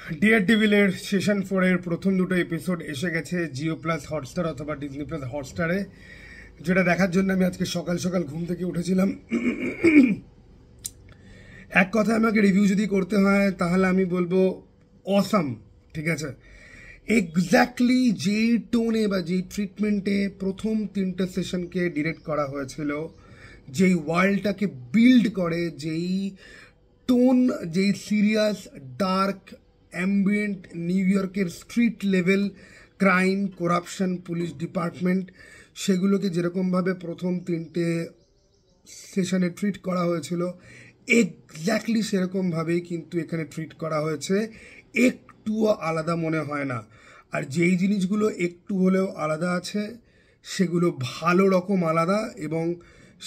Deer ডেভিলের season 4 এর প্রথম দুটো এপিসোড এসে গেছে জিও প্লাস হটস্টার অথবা ডিজনি প্লাস হটস্টারে, যেটা দেখার জন্য আমি আজকে সকাল সকাল ঘুম থেকে উঠেছিলাম। এক কথায় আমাকে রিভিউ যদি করতে হয় তাহলে আমি বলবো অসাম। ঠিক আছে, এক্স্যাক্টলি যেই টোনে বা যেই ট্রিটমেন্টে প্রথম তিনটে সেশনকে ডিরেক্ট করা হয়েছিল, যেই ওয়ার্ল্ডটাকে বিল্ড করে, যেই টোন, যেই সিরিয়াস ডার্ক অ্যাম্বিয়েন্ট নিউ ইয়র্কের street level crime, corruption, police department, সেগুলোকে যেরকমভাবে প্রথম তিনটে সেশনে ট্রিট করা হয়েছিল এক্স্যাক্টলি সেরকমভাবেই কিন্তু এখানে ট্রিট করা হয়েছে। একটুও আলাদা মনে হয় না। আর যেই জিনিসগুলো একটু হলেও আলাদা আছে সেগুলো ভালো রকম আলাদা, এবং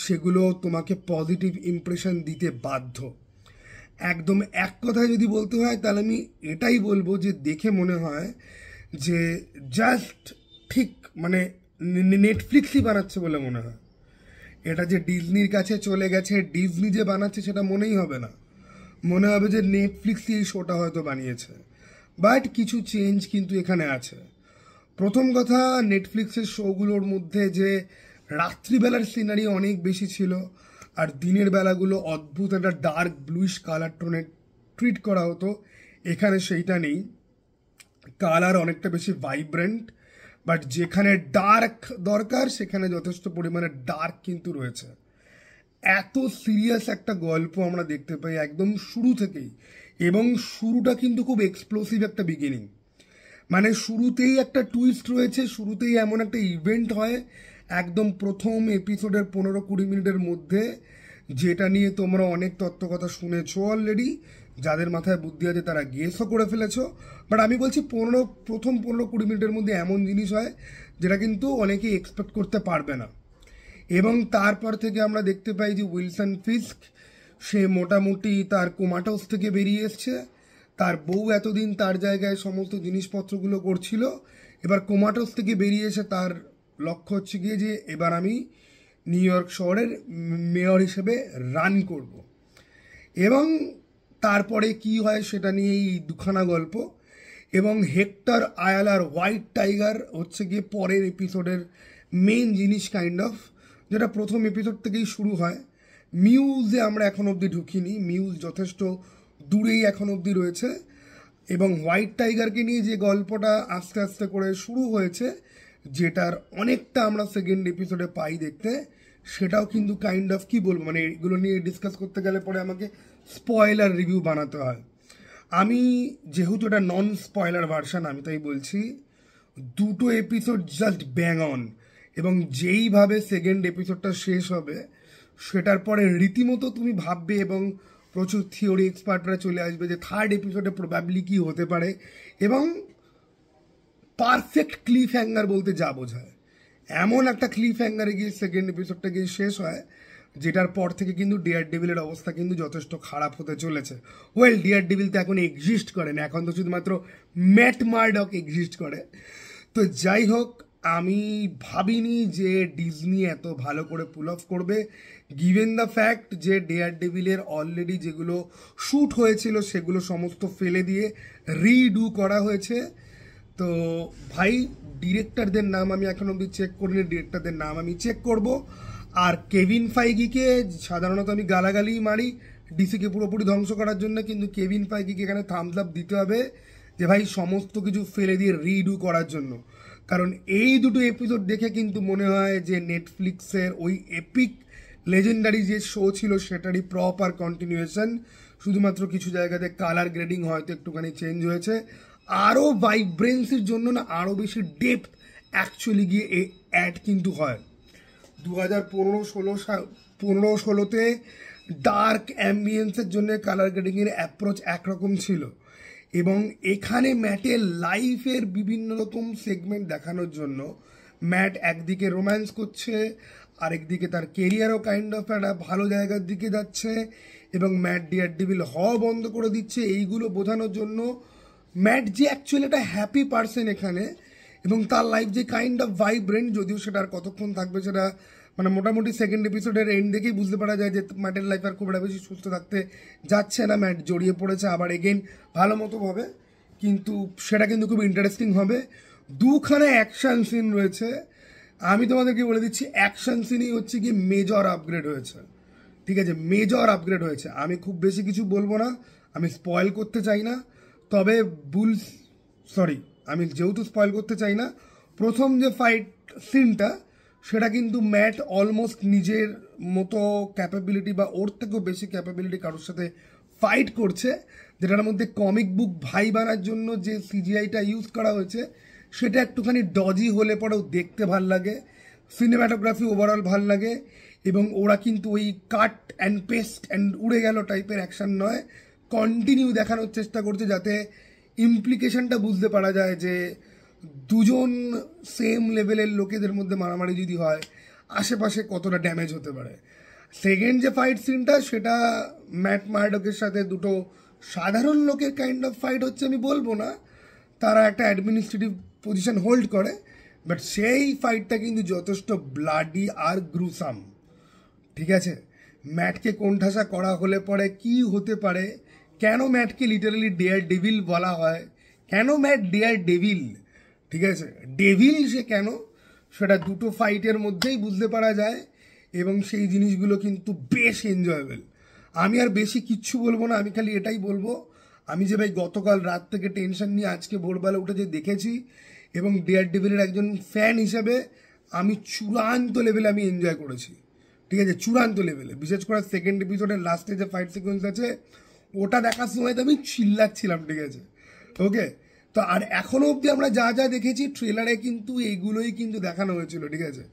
সেগুলো তোমাকে পজিটিভ ইমপ্রেশন দিতে বাধ্য। একদম এক কথায় যদি বলতে হয় তাহলে আমি এটাই বলবো যে দেখে মনে হয় যে জাস্ট ঠিক মানে নেটফ্লিক্সই বানাচ্ছে বলে মনে হয়। এটা যে ডিজনির কাছে চলে গেছে, ডিজনি যে বানাচ্ছে সেটা মনেই হবে না, মনে হবে যে নেটফ্লিক্সই এই শোটা হয়তো বানিয়েছে। বাট কিছু চেঞ্জ কিন্তু এখানে আছে। প্রথম কথা, নেটফ্লিক্সের শোগুলোর মধ্যে যে রাত্রিবেলার সিনারি অনেক বেশি ছিল, আর দিনের বেলাগুলো অদ্ভুত একটা ডার্ক ব্লুইশ কালার টোনে ট্রিট করা হতো। এখানে সেইটা নেই, কালার অনেকটা বেশি ভাইব্রেন্ট, বাট যেখানে ডার্ক দরকার সেখানে যথেষ্ট পরিমাণে ডার্ক কিন্তু রয়েছে। এত সিরিয়াস একটা গল্প আমরা দেখতে পাই একদম শুরু থেকেই, এবং শুরুটা কিন্তু খুব এক্সপ্লোসিভ একটা বিগিনিং। মানে শুরুতেই একটা টুইস্ট রয়েছে, শুরুতেই এমন একটা ইভেন্ট হয় একদম প্রথম এপিসোডের 15-20 মিনিটের মধ্যে, যেটা নিয়ে তোমরা অনেক তত্ত্বকথা শুনেছো অলরেডি। যাদের মাথায় বুদ্ধি আছে তারা গেসও করে ফেলেছো। বাট আমি বলছি প্রথম 15-20 মিনিটের মধ্যে এমন জিনিস হয় যেটা কিন্তু অনেকেই এক্সপেক্ট করতে পারবে না। এবং তারপর থেকে আমরা দেখতে পাই যে উইলসন ফিস্ক সে মোটামুটি তার কোমাটোস থেকে বেরিয়ে এসছে। তার বউ এতদিন তার জায়গায় সমস্ত জিনিসপত্রগুলো করছিল, এবার কোমাটোস থেকে বেরিয়ে এসে তার লক্ষ্য হচ্ছে গিয়ে যে এবার আমি নিউ ইয়র্ক শহরের মেয়র হিসেবে রান করব। এবং তারপরে কি হয় সেটা নিয়েই দুখানা গল্প। এবং হেক্টর আয়ালার হোয়াইট টাইগার হচ্ছে গিয়ে পরের এপিসোডের মেইন জিনিস কাইন্ড অফ, যেটা প্রথম এপিসোড থেকেই শুরু হয়। মিউজে আমরা এখন অবধি ঢুকিনি, মিউজ যথেষ্ট দূরেই এখন অবধি রয়েছে। এবং হোয়াইট টাইগারকে নিয়ে যে গল্পটা আস্তে আস্তে করে শুরু হয়েছে, যেটার অনেকটা আমরা সেকেন্ড এপিসোডে পাই দেখতে, সেটাও কিন্তু কাইন্ড অফ কি বলবো, মানে এগুলো নিয়ে ডিসকাস করতে গেলে পরে আমাকে স্পয়লার রিভিউ বানাতে হয়। আমি যেহেতু এটা নন স্পয়লার ভার্সান, আমি তাই বলছি দুটো এপিসোড জাস্ট ব্যাং অন। এবং যেইভাবে সেকেন্ড এপিসোডটা শেষ হবে সেটার পরে রীতিমতো তুমি ভাববে, এবং প্রচুর থিওরি এক্সপার্টরা চলে আসবে যে থার্ড এপিসোডে প্রবাবলি কি হতে পারে, এবং পারফেক্ট ক্লিফ হ্যাঙ্গার বলতে যা বোঝায় এমন একটা ক্লিফ হ্যাঙ্গারে গিয়ে সেকেন্ড এপিসোডটা গিয়ে শেষ হয়, যেটার পর থেকে কিন্তু ডিয়ার ডেভিলের অবস্থা কিন্তু যথেষ্ট খারাপ হতে চলেছে। ওয়েল, ডিয়ার ডেভিল তো এখন এক্সিস্ট করে না, এখন তো শুধুমাত্র ম্যাট মার্ডক এক্সিস্ট করে। তো যাই হোক, আমি ভাবিনি যে ডিজনি এত ভালো করে পুল অফ করবে, গিভেন দ্য ফ্যাক্ট যে ডেয়ার ডেভিলের অলরেডি যেগুলো শ্যুট হয়েছিল সেগুলো সমস্ত ফেলে দিয়ে রিডু করা হয়েছে। তো ভাই, ডিরেক্টরদের নাম আমি এখন অবধি চেক করিনি, ডিরেক্টরদের নাম আমি চেক করব। আর কেভিন ফাইগিকে সাধারণত আমি গালাগালি মারি ডিসিকে পুরোপুরি ধ্বংস করার জন্য, কিন্তু কেভিন ফাইগিকে এখানে থামস আপ দিতে হবে যে ভাই সমস্ত কিছু ফেলে দিয়ে রিডু করার জন্য। কারণ এই দুটো এপিসোড দেখে কিন্তু মনে হয় যে নেটফ্লিক্সের ওই এপিক লেজেন্ডারি যে শো ছিল সেটারই প্রপার কন্টিনিউয়েশন, শুধুমাত্র কিছু জায়গাতে কালার গ্রেডিং হয়তো একটুখানি চেঞ্জ হয়েছে। আরও ভাইব্রেন্সির জন্য না, আরও বেশি ডেপথ অ্যাকচুয়ালি গিয়ে অ্যাড কিন্তু হয়। 2015-16তে ডার্ক অ্যাম্বিয়েন্সের জন্য কালার গ্রেডিংয়ের অ্যাপ্রোচ একরকম ছিল, এবং এখানে ম্যাটের লাইফের বিভিন্ন রকম সেগমেন্ট দেখানোর জন্য ম্যাট একদিকে রোম্যান্স করছে, আরেকদিকে তার কেরিয়ারও কাইন্ড অফ একটা ভালো জায়গার দিকে যাচ্ছে, এবং ম্যাট ডিয়ার ডেভিল হওয়া বন্ধ করে দিচ্ছে। এইগুলো বোঝানোর জন্য ম্যাট যে অ্যাকচুয়ালি একটা হ্যাপি পার্সন এখানে, এবং তার লাইফ যে কাইন্ড অফ ভাইব্রেন্ট, যদিও সেটা আর কতক্ষণ থাকবে সেটা মানে মোটামুটি সেকেন্ড এপিসোডের এন্ড দেখেই বুঝতে পারা যায় যে ম্যাটের লাইফ আর খুব একটা বেশি সুস্থ থাকতে যাচ্ছে না। ম্যাট জড়িয়ে পড়েছে আবার এগেইন ভালো মতো ভাবে, কিন্তু সেটা কিন্তু খুব ইন্টারেস্টিং হবে। দুখানে অ্যাকশন সিন রয়েছে, আমি তোমাদেরকে বলে দিচ্ছি অ্যাকশন সিনই হচ্ছে কি মেজর আপগ্রেড হয়েছে, ঠিক আছে, মেজর আপগ্রেড হয়েছে। আমি খুব বেশি কিছু বলবো না, আমি স্পয়েল করতে চাই না, তবে আমি যেহেতু স্পয়েল করতে চাই না, প্রথম যে ফাইট সিনটা সেটা কিন্তু ম্যাট অলমোস্ট নিজের মতো ক্যাপাবিলিটি বা ওর থেকেও বেশি ক্যাপাবিলিটি কারোর সাথে ফাইট করছে, যেটার মধ্যে কমিক বুক ভাই বানার জন্য যে সিজিআইটা ইউজ করা হয়েছে সেটা একটুখানি ডজি হলে পরেও দেখতে ভাল লাগে, সিনেমাটোগ্রাফি ওভারঅল ভাল লাগে, এবং ওরা কিন্তু ওই কাট অ্যান্ড পেস্ট অ্যান্ড উড়ে গেল টাইপের অ্যাকশন নয়, কন্টিনিউ দেখানোর চেষ্টা করছে যাতে ইমপ্লিকেশনটা বুঝতে পারা যায় যে দুজন সেম লেভেলের লোকেদের মধ্যে মারামারি যদি হয় আশেপাশে কতটা ড্যামেজ হতে পারে। সেকেন্ড যে ফাইট সিনটা সেটা ম্যাট মার্ডকের সাথে দুটো সাধারণ লোকের কাইন্ড অফ ফাইট হচ্ছে আমি বলবো না, তারা একটা অ্যাডমিনিস্ট্রেটিভ পজিশন হোল্ড করে, বাট সেই ফাইটটা কিন্তু যথেষ্ট ব্লাডি আর গ্রুসাম, ঠিক আছে। ম্যাটকে কোণঠাসা করা হলে পরে কি হতে পারে, কেন ম্যাটকে লিটারালি ডেয়ার ডেভিল বলা হয়, কেন ম্যাট ডেয়ার ডেভিল, ঠিক আছে, ডেভিল সে কেন, সেটা দুটো ফাইটের মধ্যেই বুঝতে পারা যায়, এবং সেই জিনিসগুলো কিন্তু বেশ এনজয়েবল। আমি আর বেশি কিচ্ছু বলবো না, আমি খালি এটাই বলবো, আমি যে ভাই গতকাল রাত থেকে টেনশন নিয়ে আজকে ভোরবেলা উঠে যে দেখেছি, এবং ডেয়ার ডেভিলের একজন ফ্যান হিসেবে আমি চূড়ান্ত লেভেলে আমি এনজয় করেছি, ঠিক আছে, চূড়ান্ত লেভেলে। বিশেষ করে সেকেন্ড এপিসোডের লাস্টে যে ফাইট সিকোয়েন্স আছে ওটা দেখার সময় তো আমি চিল্লাচ্ছিলাম, ঠিক আছে, ওকে। তো আর এখনো অবধি আমরা যা যা দেখেছি ট্রেলারে কিন্তু এইগুলোই কিন্তু দেখানো হয়েছিল, ঠিক আছে।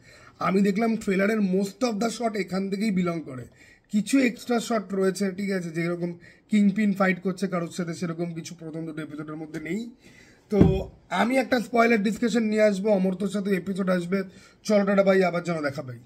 আমি দেখলাম ট্রেলারের মোস্ট অফ দ্য শট এখান থেকেই বিলং করে, কিছু এক্সট্রা শট রয়েছে, ঠিক আছে, যেরকম কিংপিন ফাইট করছে কারোর সাথে সেরকম কিছু প্রথম দুটো এপিসোডের মধ্যে নেই। তো আমি একটা স্পয়লার ডিসকাশন নিয়ে আসবো, অমর্তর সাথে এপিসোড আসবে, চলো টাটা ভাই, আবার যেন দেখা পাই।